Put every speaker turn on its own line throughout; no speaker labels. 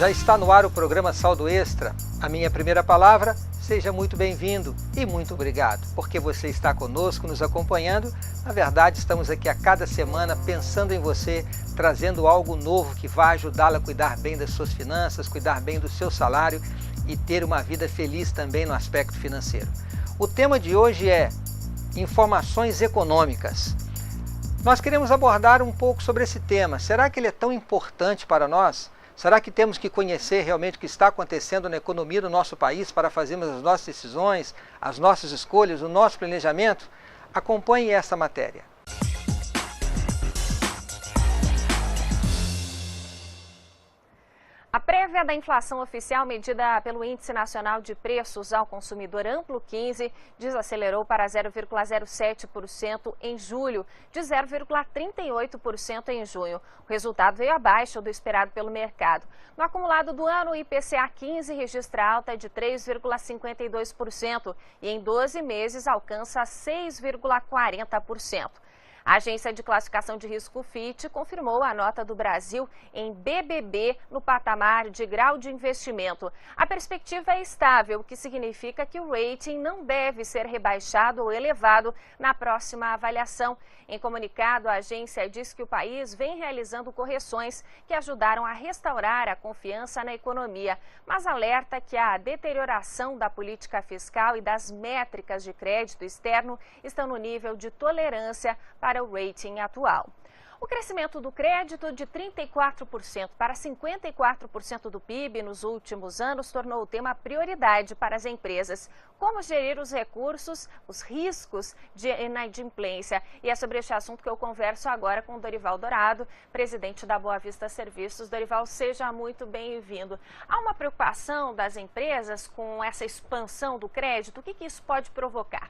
Já está no ar o programa Saldo Extra. A minha primeira palavra, seja muito bem-vindo e muito obrigado, porque você está conosco, nos acompanhando. Na verdade, estamos aqui a cada semana pensando em você, trazendo algo novo que vai ajudá-la a cuidar bem das suas finanças, cuidar bem do seu salário e ter uma vida feliz também no aspecto financeiro. O tema de hoje é informações econômicas. Nós queremos abordar um pouco sobre esse tema. Será que ele é tão importante para nós? Será que temos que conhecer realmente o que está acontecendo na economia do nosso país para fazermos as nossas decisões, as nossas escolhas, o nosso planejamento? Acompanhe esta matéria.
A prévia da inflação oficial medida pelo Índice Nacional de Preços ao Consumidor Amplo 15 desacelerou para 0,07% em julho, de 0,38% em junho. O resultado veio abaixo do esperado pelo mercado. No acumulado do ano, o IPCA 15 registra alta de 3,52% e em 12 meses alcança 6,40%. A agência de classificação de risco Fitch confirmou a nota do Brasil em BBB no patamar de grau de investimento. A perspectiva é estável, o que significa que o rating não deve ser rebaixado ou elevado na próxima avaliação. Em comunicado, a agência diz que o país vem realizando correções que ajudaram a restaurar a confiança na economia, mas alerta que a deterioração da política fiscal e das métricas de crédito externo estão no nível de tolerância para o rating atual. O crescimento do crédito de 34% para 54% do PIB nos últimos anos tornou o tema prioridade para as empresas. Como gerir os recursos, os riscos de inadimplência? E é sobre este assunto que eu converso agora com o Dorival Dourado, presidente da Boa Vista Serviços. Dorival, seja muito bem-vindo. Há uma preocupação das empresas com essa expansão do crédito? O que isso pode provocar?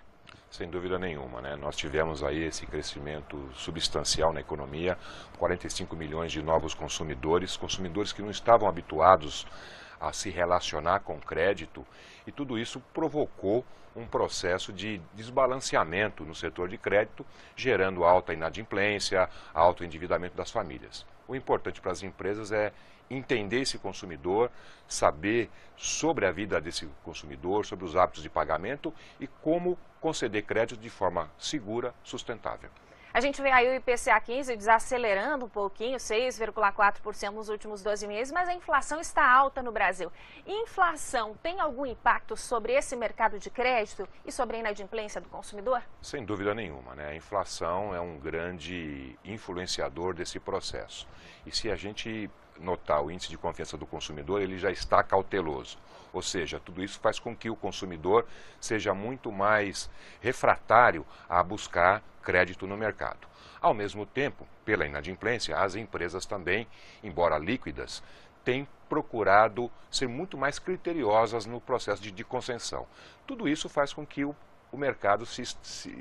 Sem dúvida nenhuma, né? Nós tivemos aí esse crescimento substancial na economia, 45 milhões de novos consumidores que não estavam habituados a se relacionar com crédito, e tudo isso provocou um processo de desbalanceamento no setor de crédito, gerando alta inadimplência, alto endividamento das famílias. O importante para as empresas é entender esse consumidor, saber sobre a vida desse consumidor, sobre os hábitos de pagamento e como conceder crédito de forma segura, sustentável.
A gente vê aí o IPCA 15 desacelerando um pouquinho, 6,4% nos últimos 12 meses, mas a inflação está alta no Brasil. Inflação tem algum impacto sobre esse mercado de crédito e sobre a inadimplência do consumidor?
Sem dúvida nenhuma, né? A inflação é um grande influenciador desse processo. E se a gente notar o índice de confiança do consumidor, ele já está cauteloso. Ou seja, tudo isso faz com que o consumidor seja muito mais refratário a buscar crédito no mercado. Ao mesmo tempo, pela inadimplência, as empresas também, embora líquidas, têm procurado ser muito mais criteriosas no processo de concessão. Tudo isso faz com que o mercado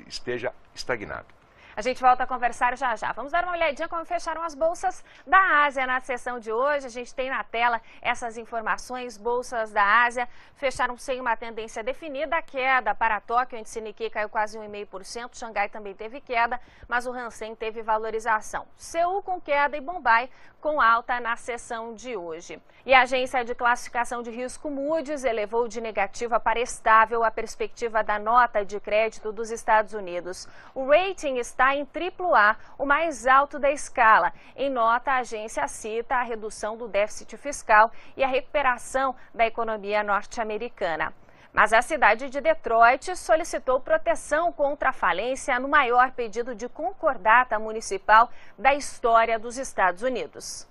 esteja estagnado.
A gente volta a conversar já já. Vamos dar uma olhadinha como fecharam as bolsas da Ásia na sessão de hoje. A gente tem na tela essas informações. Bolsas da Ásia fecharam sem uma tendência definida. A queda para Tóquio, o índice Nikkei caiu quase 1,5%. Xangai também teve queda, mas o Hansen teve valorização. Seul com queda e Bombai com alta na sessão de hoje. E a agência de classificação de risco Moody's elevou de negativa para estável a perspectiva da nota de crédito dos Estados Unidos. O rating está em AAA, o mais alto da escala. Em nota, a agência cita a redução do déficit fiscal e a recuperação da economia norte-americana. Mas a cidade de Detroit solicitou proteção contra a falência no maior pedido de concordata municipal da história dos Estados Unidos.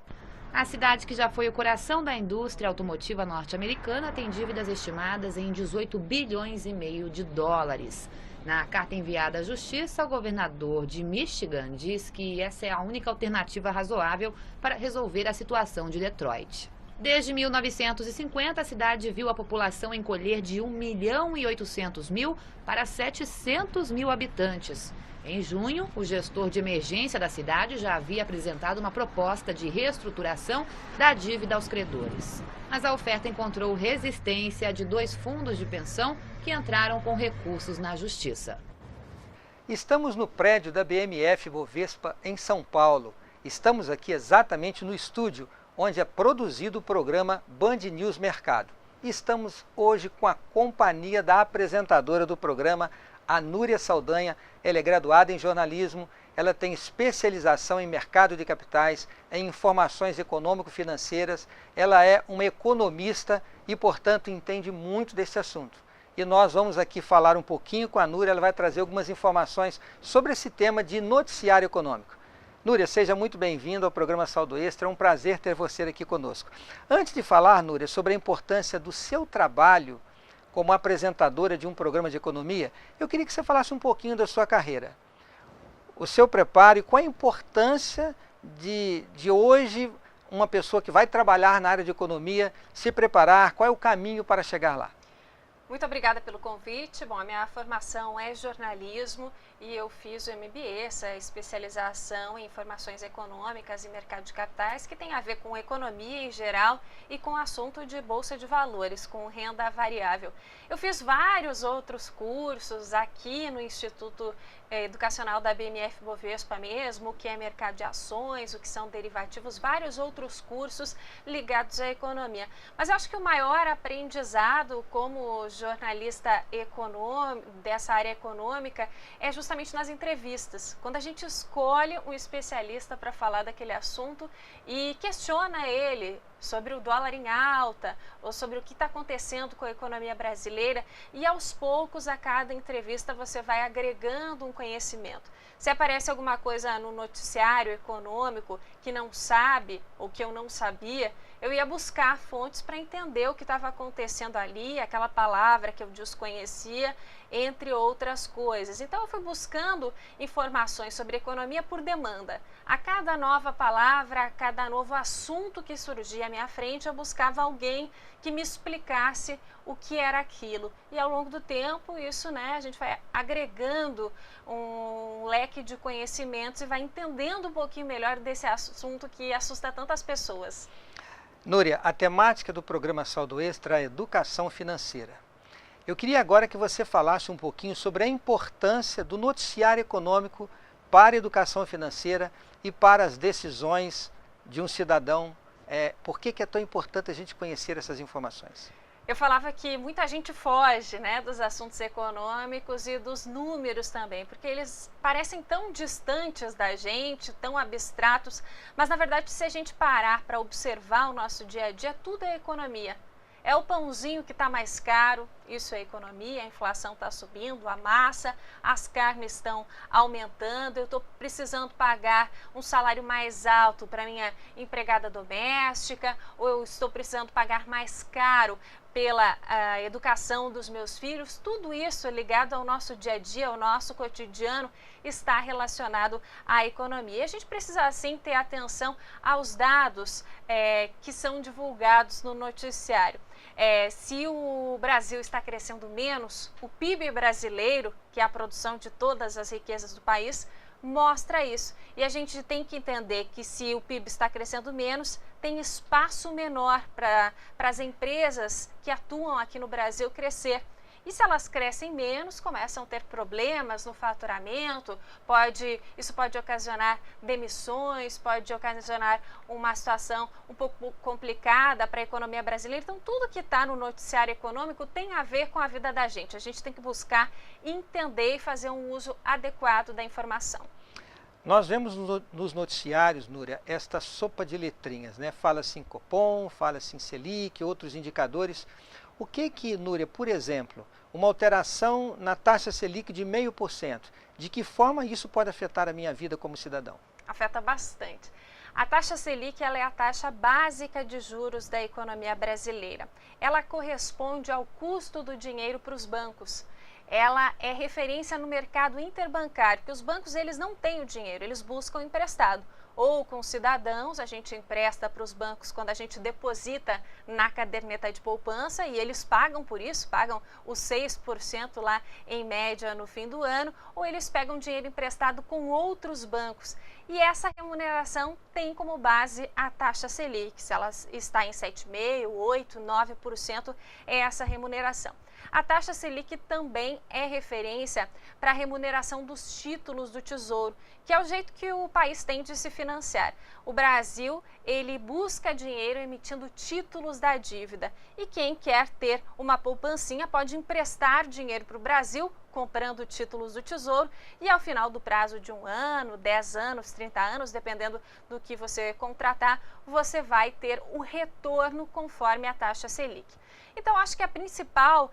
A cidade, que já foi o coração da indústria automotiva norte-americana, tem dívidas estimadas em 18 bilhões e meio de dólares. Na carta enviada à Justiça, o governador de Michigan diz que essa é a única alternativa razoável para resolver a situação de Detroit. Desde 1950, a cidade viu a população encolher de 1.800.000 para 700.000 habitantes. Em junho, o gestor de emergência da cidade já havia apresentado uma proposta de reestruturação da dívida aos credores. Mas a oferta encontrou resistência de 2 fundos de pensão que entraram com recursos na Justiça.
Estamos no prédio da BMF Bovespa, em São Paulo. Estamos aqui exatamente no estúdio, onde é produzido o programa Band News Mercado. E estamos hoje com a companhia da apresentadora do programa, a Núria Saldanha. Ela é graduada em jornalismo, ela tem especialização em mercado de capitais, em informações econômico-financeiras, ela é uma economista e, portanto, entende muito desse assunto. E nós vamos aqui falar um pouquinho com a Núria, ela vai trazer algumas informações sobre esse tema de noticiário econômico. Núria, seja muito bem-vindo ao programa Saldo Extra, é um prazer ter você aqui conosco. Antes de falar, Núria, sobre a importância do seu trabalho como apresentadora de um programa de economia, eu queria que você falasse um pouquinho da sua carreira. O seu preparo e qual a importância de hoje uma pessoa que vai trabalhar na área de economia se preparar, qual é o caminho para chegar lá?
Muito obrigada pelo convite. Bom, a minha formação é jornalismo e eu fiz o MBA, essa especialização em informações econômicas e mercado de capitais, que tem a ver com economia em geral e com o assunto de bolsa de valores, com renda variável. Eu fiz vários outros cursos aqui no Instituto Educacional da BMF Bovespa mesmo, o que é mercado de ações, o que são derivativos, vários outros cursos ligados à economia. Mas eu acho que o maior aprendizado como jornalista dessa área econômica é justamente nas entrevistas, quando a gente escolhe um especialista para falar daquele assunto e questiona ele sobre o dólar em alta ou sobre o que está acontecendo com a economia brasileira, e aos poucos, a cada entrevista, você vai agregando um conhecimento. Se aparece alguma coisa no noticiário econômico que não sabe ou que eu não sabia, eu ia buscar fontes para entender o que estava acontecendo ali, aquela palavra que eu desconhecia, entre outras coisas. Então eu fui buscando informações sobre economia por demanda. A cada nova palavra, a cada novo assunto que surgia à minha frente, eu buscava alguém que me explicasse o que era aquilo. E ao longo do tempo, isso, a gente vai agregando um leque de conhecimentos e vai entendendo um pouquinho melhor desse assunto que assusta tantas pessoas.
Núria, a temática do programa Saldo Extra é educação financeira. Eu queria agora que você falasse um pouquinho sobre a importância do noticiário econômico para a educação financeira e para as decisões de um cidadão. Por que é tão importante a gente conhecer essas informações?
Eu falava que muita gente foge, dos assuntos econômicos e dos números também, porque eles parecem tão distantes da gente, tão abstratos, mas na verdade, se a gente parar para observar o nosso dia a dia, tudo é economia. É o pãozinho que está mais caro, isso é economia, a inflação está subindo, a massa, as carnes estão aumentando, eu estou precisando pagar um salário mais alto para minha empregada doméstica, ou eu estou precisando pagar mais caro pela educação dos meus filhos. Tudo isso ligado ao nosso dia a dia, ao nosso cotidiano, está relacionado à economia. E a gente precisa, assim, ter atenção aos dados que são divulgados no noticiário. Se o Brasil está crescendo menos, o PIB brasileiro, que é a produção de todas as riquezas do país, mostra isso. E a gente tem que entender que se o PIB está crescendo menos, tem espaço menor para as empresas que atuam aqui no Brasil crescer. E se elas crescem menos, começam a ter problemas no faturamento, isso pode ocasionar demissões, pode ocasionar uma situação um pouco complicada para a economia brasileira. Então, tudo que está no noticiário econômico tem a ver com a vida da gente. A gente tem que buscar entender e fazer um uso adequado da informação.
Nós vemos nos noticiários, Núria, esta sopa de letrinhas, Fala-se em Copom, fala-se em Selic, outros indicadores. O que, Núria, por exemplo, uma alteração na taxa Selic de 0,5%, de que forma isso pode afetar a minha vida como cidadão?
Afeta bastante. A taxa Selic ela é a taxa básica de juros da economia brasileira. Ela corresponde ao custo do dinheiro para os bancos. Ela é referência no mercado interbancário, porque os bancos eles não têm o dinheiro, eles buscam emprestado. Ou com cidadãos, a gente empresta para os bancos quando a gente deposita na caderneta de poupança e eles pagam por isso, pagam os 6% lá em média no fim do ano, ou eles pegam dinheiro emprestado com outros bancos. E essa remuneração tem como base a taxa Selic, se ela está em 7,5%, 8%, 9%, é essa remuneração. A taxa Selic também é referência para a remuneração dos títulos do Tesouro, que é o jeito que o país tem de se financiar. o Brasil ele busca dinheiro emitindo títulos da dívida. E quem quer ter uma poupancinha pode emprestar dinheiro para o Brasil comprando títulos do Tesouro e ao final do prazo de 1 ano, 10 anos, 30 anos, dependendo do que você contratar, você vai ter o retorno conforme a taxa Selic. Então, acho que a principal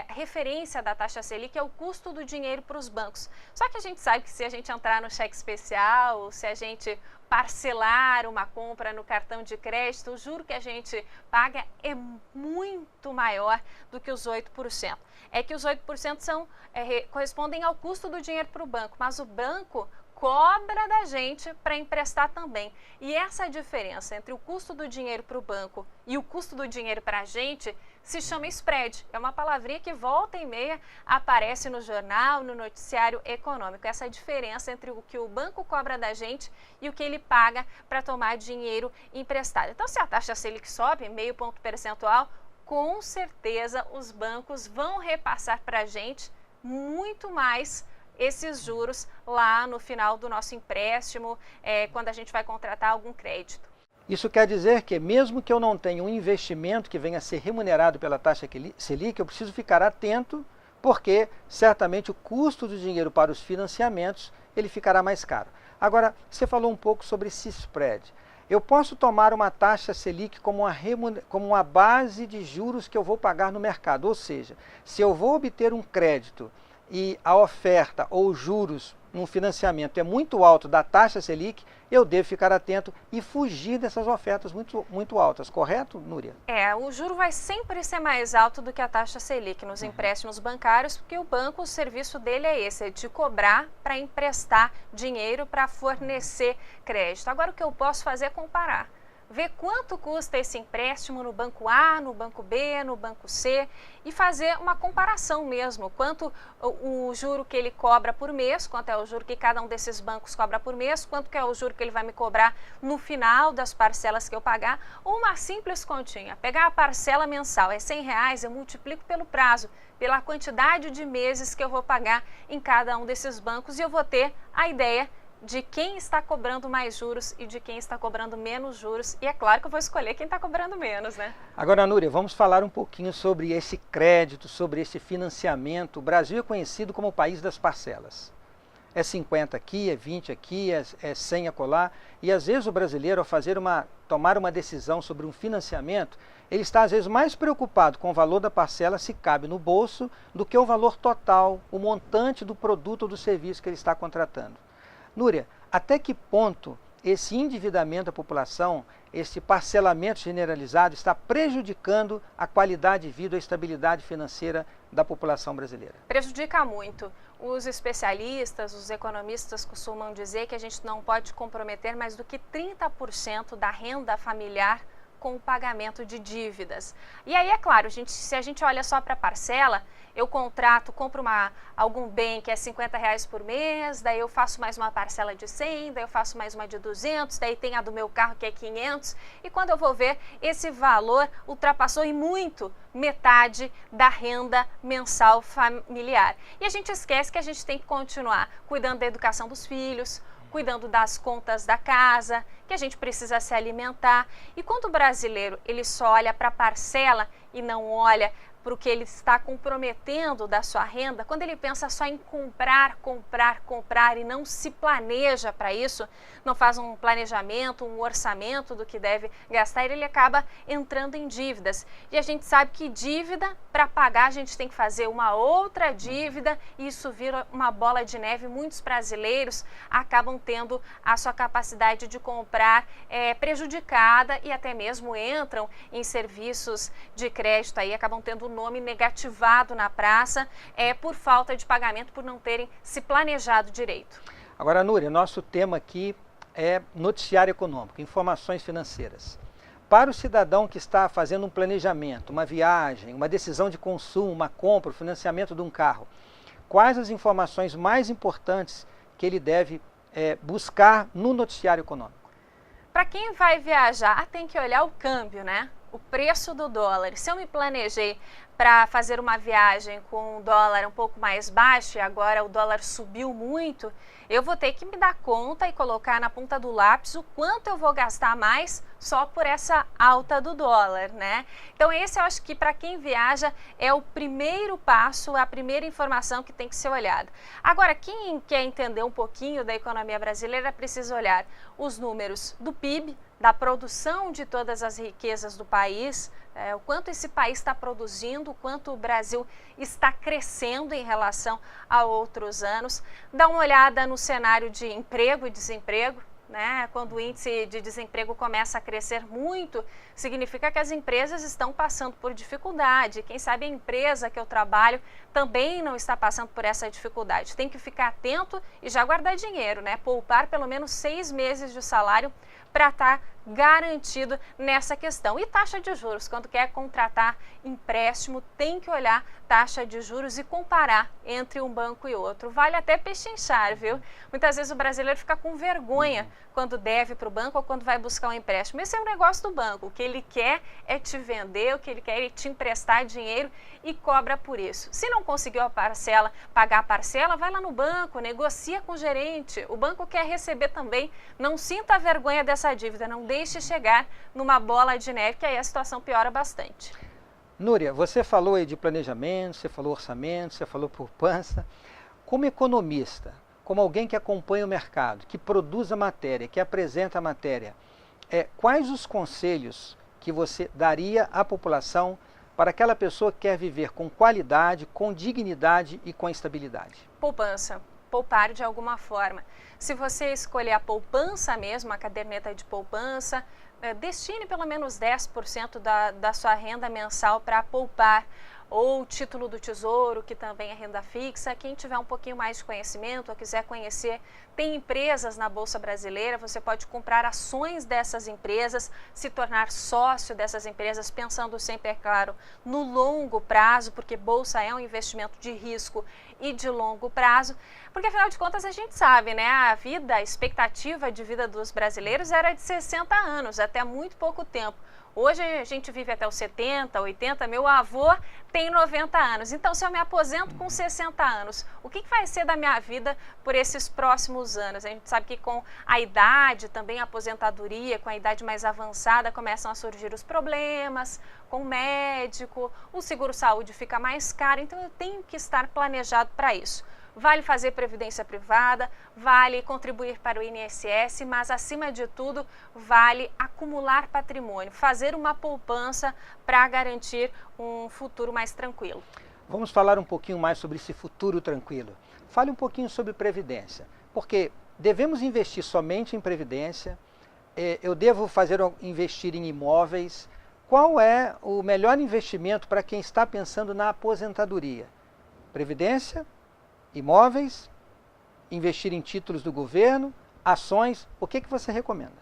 referência da taxa Selic é o custo do dinheiro para os bancos. Só que a gente sabe que se a gente entrar no cheque especial, se a gente parcelar uma compra no cartão de crédito, o juro que a gente paga é muito maior do que os 8%. É que os 8% correspondem ao custo do dinheiro para o banco, mas o banco cobra da gente para emprestar também. E essa diferença entre o custo do dinheiro para o banco e o custo do dinheiro para a gente se chama spread. É uma palavrinha que volta e meia aparece no jornal, no noticiário econômico. Essa diferença entre o que o banco cobra da gente e o que ele paga para tomar dinheiro emprestado. Então, se a taxa Selic sobe, meio ponto percentual, com certeza os bancos vão repassar para a gente muito mais esses juros lá no final do nosso empréstimo, quando a gente vai contratar algum crédito.
Isso quer dizer que mesmo que eu não tenha um investimento que venha a ser remunerado pela taxa Selic, eu preciso ficar atento, porque certamente o custo do dinheiro para os financiamentos ele ficará mais caro. Agora, você falou um pouco sobre esse spread. Eu posso tomar uma taxa Selic como uma base de juros que eu vou pagar no mercado, ou seja, se eu vou obter um crédito e a oferta ou juros no financiamento é muito alto da taxa Selic, eu devo ficar atento e fugir dessas ofertas muito altas, correto, Núria?
O juro vai sempre ser mais alto do que a taxa Selic nos empréstimos bancários, porque o banco, o serviço dele é esse, é de cobrar para emprestar dinheiro para fornecer crédito. Agora, o que eu posso fazer é comparar. Ver quanto custa esse empréstimo no banco A, no banco B, no banco C e fazer uma comparação mesmo. Quanto o juro que ele cobra por mês, quanto é o juro que cada um desses bancos cobra por mês, quanto que é o juro que ele vai me cobrar no final das parcelas que eu pagar. Ou uma simples continha, pegar a parcela mensal, é R$100, eu multiplico pelo prazo, pela quantidade de meses que eu vou pagar em cada um desses bancos e eu vou ter a ideia de quem está cobrando mais juros e de quem está cobrando menos juros. E é claro que eu vou escolher quem está cobrando menos, né?
Agora, Núria, vamos falar um pouquinho sobre esse crédito, sobre esse financiamento. O Brasil é conhecido como o país das parcelas. É 50 aqui, é 20 aqui, é 100 acolá. E às vezes o brasileiro, ao tomar uma decisão sobre um financiamento, ele está às vezes mais preocupado com o valor da parcela, se cabe no bolso, do que o valor total, o montante do produto ou do serviço que ele está contratando. Núria, até que ponto esse endividamento da população, esse parcelamento generalizado está prejudicando a qualidade de vida, a estabilidade financeira da população brasileira?
Prejudica muito. Os especialistas, os economistas costumam dizer que a gente não pode comprometer mais do que 30% da renda familiar com o pagamento de dívidas. E aí, é claro, se a gente olha só para a parcela, eu compro algum bem que é R$50 por mês, daí eu faço mais uma parcela de 100, daí eu faço mais uma de 200, daí tem a do meu carro que é 500, e quando eu vou ver, esse valor ultrapassou em muito metade da renda mensal familiar. E a gente esquece que a gente tem que continuar cuidando da educação dos filhos, cuidando das contas da casa, que a gente precisa se alimentar. E quando o brasileiro ele só olha para a parcela e não olha para o que ele está comprometendo da sua renda, quando ele pensa só em comprar e não se planeja para isso, não faz um planejamento, um orçamento do que deve gastar, ele acaba entrando em dívidas. E a gente sabe que dívida, para pagar, a gente tem que fazer uma outra dívida e isso vira uma bola de neve. Muitos brasileiros acabam tendo a sua capacidade de comprar prejudicada e até mesmo entram em serviços de crédito aí, acabam tendo o nome negativado na praça por falta de pagamento, por não terem se planejado direito.
Agora, Núria, nosso tema aqui é noticiário econômico, informações financeiras. Para o cidadão que está fazendo um planejamento, uma viagem, uma decisão de consumo, uma compra, o financiamento de um carro, quais as informações mais importantes que ele deve buscar no noticiário econômico?
Para quem vai viajar, tem que olhar o câmbio, né? o preço do dólar. Se eu me planejei para fazer uma viagem com um dólar um pouco mais baixo e agora o dólar subiu muito, eu vou ter que me dar conta e colocar na ponta do lápis o quanto eu vou gastar mais só por essa alta do dólar, né? Então esse eu acho que para quem viaja é o primeiro passo, a primeira informação que tem que ser olhada. Agora, quem quer entender um pouquinho da economia brasileira precisa olhar os números do PIB, da produção de todas as riquezas do país, o quanto esse país está produzindo, o quanto o Brasil está crescendo em relação a outros anos. Dá uma olhada no cenário de emprego e desemprego, né? Quando o índice de desemprego começa a crescer muito, significa que as empresas estão passando por dificuldade. Quem sabe a empresa que eu trabalho também não está passando por essa dificuldade. Tem que ficar atento e já guardar dinheiro, né? Poupar pelo menos 6 meses de salário para estar garantido nessa questão. E taxa de juros, quando quer contratar empréstimo, tem que olhar taxa de juros e comparar entre um banco e outro. Vale até pechinchar, viu? Muitas vezes o brasileiro fica com vergonha quando deve para o banco ou quando vai buscar um empréstimo. Esse é um negócio do banco. O que ele quer é te vender, o que ele quer é te emprestar dinheiro e cobra por isso. Se não conseguiu pagar a parcela, vai lá no banco, negocia com o gerente. O banco quer receber também. Não sinta vergonha dessa dívida, não deixe chegar numa bola de neve, que aí a situação piora bastante.
Núria, você falou aí de planejamento, você falou orçamento, você falou poupança. Como economista, como alguém que acompanha o mercado, que produz a matéria, que apresenta a matéria, quais os conselhos que você daria à população para aquela pessoa que quer viver com qualidade, com dignidade e com estabilidade?
Poupança. Poupar de alguma forma. Se você escolher a poupança mesmo, a caderneta de poupança, destine pelo menos 10% da sua renda mensal para poupar, ou o título do Tesouro, que também é renda fixa. Quem tiver um pouquinho mais de conhecimento ou quiser conhecer, tem empresas na Bolsa Brasileira, você pode comprar ações dessas empresas, se tornar sócio dessas empresas, pensando sempre, é claro, no longo prazo, porque Bolsa é um investimento de risco e de longo prazo, porque afinal de contas a gente sabe, né, a expectativa de vida dos brasileiros era de 60 anos, até muito pouco tempo. Hoje a gente vive até os 70, 80, meu avô tem 90 anos. Então, se eu me aposento com 60 anos, o que vai ser da minha vida por esses próximos anos? A gente sabe que com a idade, também a aposentadoria, com a idade mais avançada, começam a surgir os problemas com o médico, o seguro-saúde fica mais caro, então eu tenho que estar planejado para isso. Vale fazer previdência privada, vale contribuir para o INSS, mas acima de tudo vale acumular patrimônio, fazer uma poupança para garantir um futuro mais tranquilo.
Vamos falar um pouquinho mais sobre esse futuro tranquilo. Fale um pouquinho sobre previdência, porque devemos investir somente em previdência, eu devo investir em imóveis. Qual é o melhor investimento para quem está pensando na aposentadoria? Previdência? Imóveis, investir em títulos do governo, ações, o que você recomenda?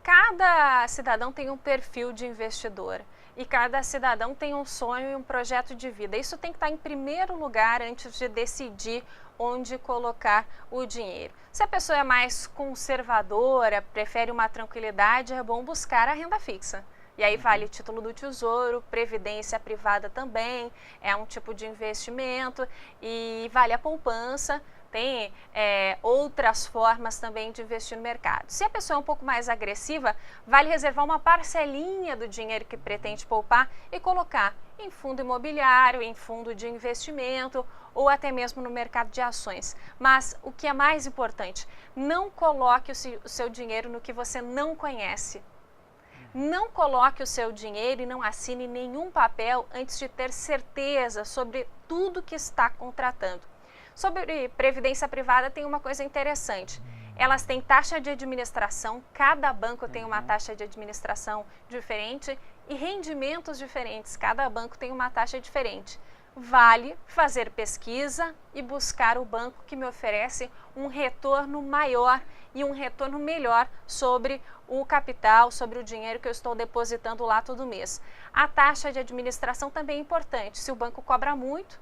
Cada cidadão tem um perfil de investidor e cada cidadão tem um sonho e um projeto de vida. Isso tem que estar em primeiro lugar antes de decidir onde colocar o dinheiro. Se a pessoa é mais conservadora, prefere uma tranquilidade, é bom buscar a renda fixa. E aí vale título do Tesouro, previdência privada também, é um tipo de investimento, e vale a poupança, tem outras formas também de investir no mercado. Se a pessoa é um pouco mais agressiva, vale reservar uma parcelinha do dinheiro que pretende poupar e colocar em fundo imobiliário, em fundo de investimento ou até mesmo no mercado de ações. Mas o que é mais importante, não coloque o seu dinheiro no que você não conhece. Não coloque o seu dinheiro e não assine nenhum papel antes de ter certeza sobre tudo que está contratando. Sobre previdência privada tem uma coisa interessante. Elas têm taxa de administração, cada banco tem uma taxa de administração diferente e rendimentos diferentes, cada banco tem uma taxa diferente. Vale fazer pesquisa e buscar o banco que me oferece um retorno maior e um retorno melhor sobre o capital, sobre o dinheiro que eu estou depositando lá todo mês. A taxa de administração também é importante. Se o banco cobra muito,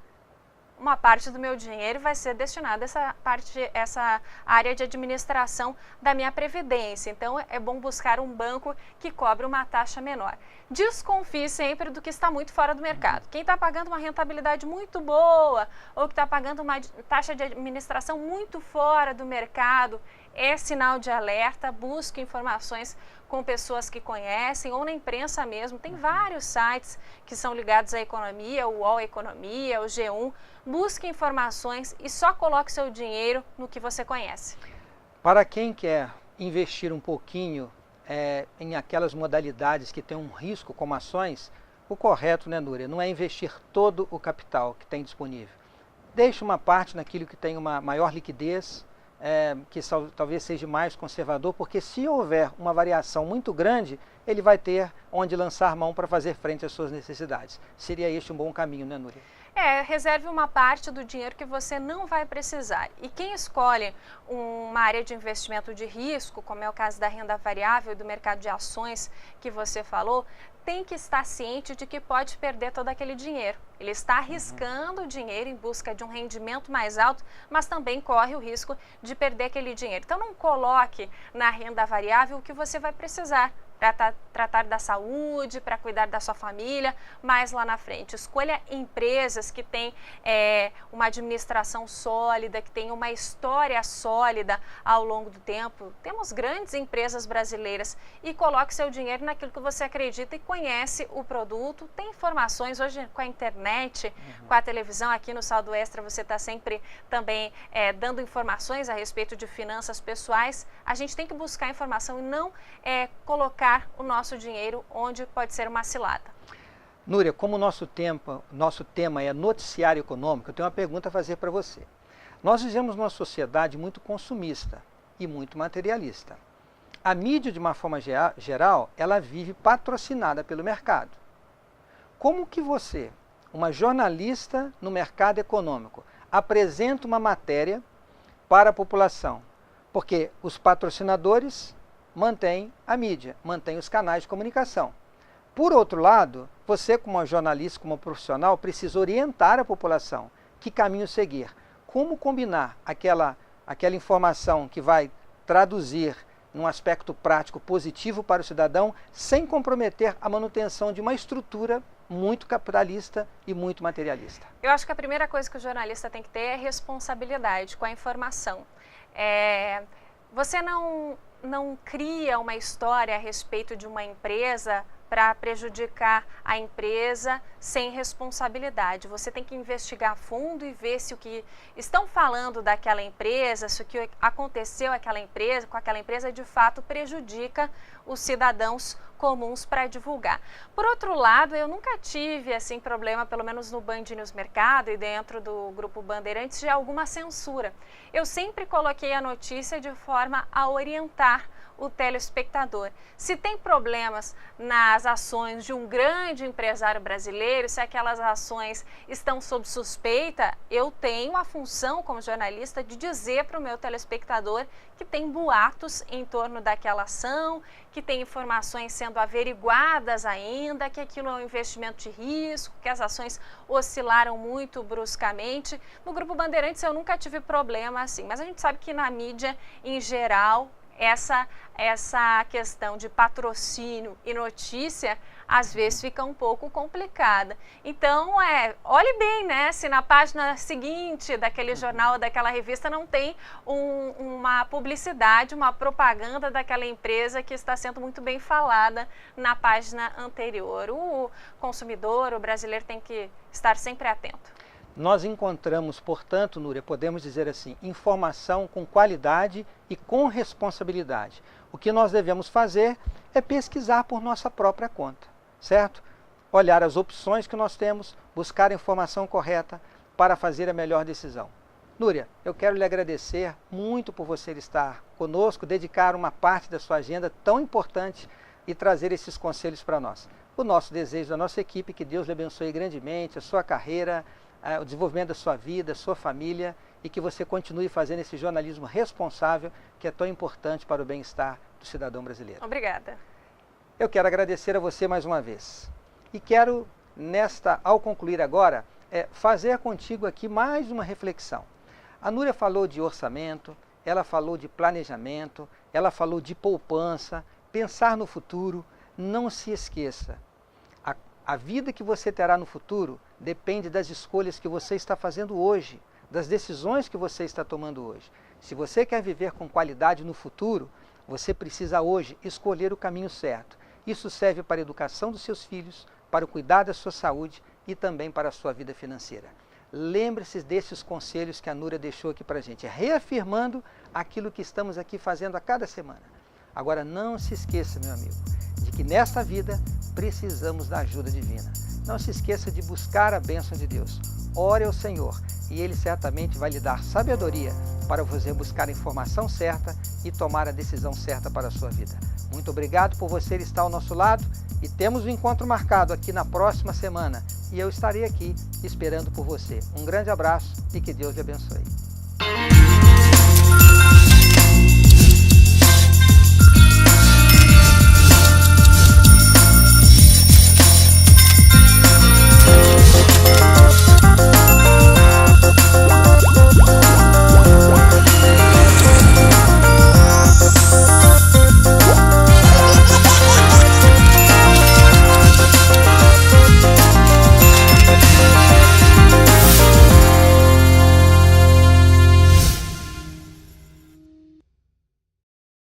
uma parte do meu dinheiro vai ser destinada a essa área de administração da minha previdência. Então, é bom buscar um banco que cobre uma taxa menor. Desconfie sempre do que está muito fora do mercado. Quem está pagando uma rentabilidade muito boa ou que está pagando uma taxa de administração muito fora do mercado, é sinal de alerta. Busque informações com pessoas que conhecem ou na imprensa mesmo. Tem vários sites que são ligados à economia, o UOL Economia, o G1. Busque informações e só coloque seu dinheiro no que você conhece.
Para quem quer investir um pouquinho em aquelas modalidades que tem um risco, como ações, o correto, né, Núria, não é investir todo o capital que tem disponível. Deixe uma parte naquilo que tem uma maior liquidez, que talvez seja mais conservador, porque se houver uma variação muito grande, ele vai ter onde lançar mão para fazer frente às suas necessidades. Seria este um bom caminho, né, Núria?
Reserve uma parte do dinheiro que você não vai precisar. E quem escolhe uma área de investimento de risco, como é o caso da renda variável e do mercado de ações que você falou, tem que estar ciente de que pode perder todo aquele dinheiro. Ele está arriscando o dinheiro em busca de um rendimento mais alto, mas também corre o risco de perder aquele dinheiro. Então não coloque na renda variável o que você vai precisar para tratar da saúde, para cuidar da sua família, mais lá na frente. Escolha empresas que têm uma administração sólida, que têm uma história sólida ao longo do tempo. Temos grandes empresas brasileiras e coloque seu dinheiro naquilo que você acredita e conhece o produto. Tem informações hoje com a internet, com a televisão. Aqui no Saldo Extra você está sempre também dando informações a respeito de finanças pessoais. A gente tem que buscar informação e não colocar o nosso dinheiro onde pode ser uma cilada.
Núria, como o nosso tema é noticiário econômico, eu tenho uma pergunta a fazer para você. Nós vivemos numa sociedade muito consumista e muito materialista. A mídia, de uma forma geral, ela vive patrocinada pelo mercado. Como que você, uma jornalista no mercado econômico, apresenta uma matéria para a população? Porque os patrocinadores mantém a mídia, mantém os canais de comunicação. Por outro lado, você como uma jornalista, como profissional, precisa orientar a população que caminho seguir. Como combinar aquela informação que vai traduzir num aspecto prático positivo para o cidadão, sem comprometer a manutenção de uma estrutura muito capitalista e muito materialista.
Eu acho que a primeira coisa que o jornalista tem que ter é responsabilidade com a informação. Você não cria uma história a respeito de uma empresa para prejudicar a empresa sem responsabilidade. Você tem que investigar a fundo e ver se o que estão falando daquela empresa, se o que aconteceu com aquela empresa de fato prejudica os cidadãos comuns para divulgar. Por outro lado, eu nunca tive assim problema, pelo menos no Band News Mercado e dentro do Grupo Bandeirantes, de alguma censura. Eu sempre coloquei a notícia de forma a orientar o telespectador. Se tem problemas nas ações de um grande empresário brasileiro, se aquelas ações estão sob suspeita, eu tenho a função como jornalista de dizer para o meu telespectador que tem boatos em torno daquela ação, que tem informações sendo averiguadas ainda, que aquilo é um investimento de risco, que as ações oscilaram muito bruscamente. No Grupo Bandeirantes eu nunca tive problema assim, mas a gente sabe que na mídia em geral essa questão de patrocínio e notícia às vezes fica um pouco complicada. Então, olhe bem, né, se na página seguinte daquele jornal ou daquela revista não tem uma publicidade, uma propaganda daquela empresa que está sendo muito bem falada na página anterior. O consumidor, o brasileiro tem que estar sempre atento.
Nós encontramos, portanto, Núria, podemos dizer assim, informação com qualidade e com responsabilidade. O que nós devemos fazer é pesquisar por nossa própria conta, certo? Olhar as opções que nós temos, buscar a informação correta para fazer a melhor decisão. Núria, eu quero lhe agradecer muito por você estar conosco, dedicar uma parte da sua agenda tão importante e trazer esses conselhos para nós. O nosso desejo da nossa equipe, que Deus lhe abençoe grandemente, a sua carreira, o desenvolvimento da sua vida, sua família, e que você continue fazendo esse jornalismo responsável que é tão importante para o bem-estar do cidadão brasileiro.
Obrigada.
Eu quero agradecer a você mais uma vez. E quero, ao concluir agora, fazer contigo aqui mais uma reflexão. A Núria falou de orçamento, ela falou de planejamento, ela falou de poupança, pensar no futuro. Não se esqueça, a vida que você terá no futuro depende das escolhas que você está fazendo hoje, das decisões que você está tomando hoje. Se você quer viver com qualidade no futuro, você precisa hoje escolher o caminho certo. Isso serve para a educação dos seus filhos, para o cuidado da sua saúde e também para a sua vida financeira. Lembre-se desses conselhos que a Núria deixou aqui para a gente, reafirmando aquilo que estamos aqui fazendo a cada semana. Agora não se esqueça, meu amigo, de que nesta vida precisamos da ajuda divina. Não se esqueça de buscar a bênção de Deus. Ore ao Senhor e Ele certamente vai lhe dar sabedoria para você buscar a informação certa e tomar a decisão certa para a sua vida. Muito obrigado por você estar ao nosso lado e temos um encontro marcado aqui na próxima semana e eu estarei aqui esperando por você. Um grande abraço e que Deus lhe abençoe.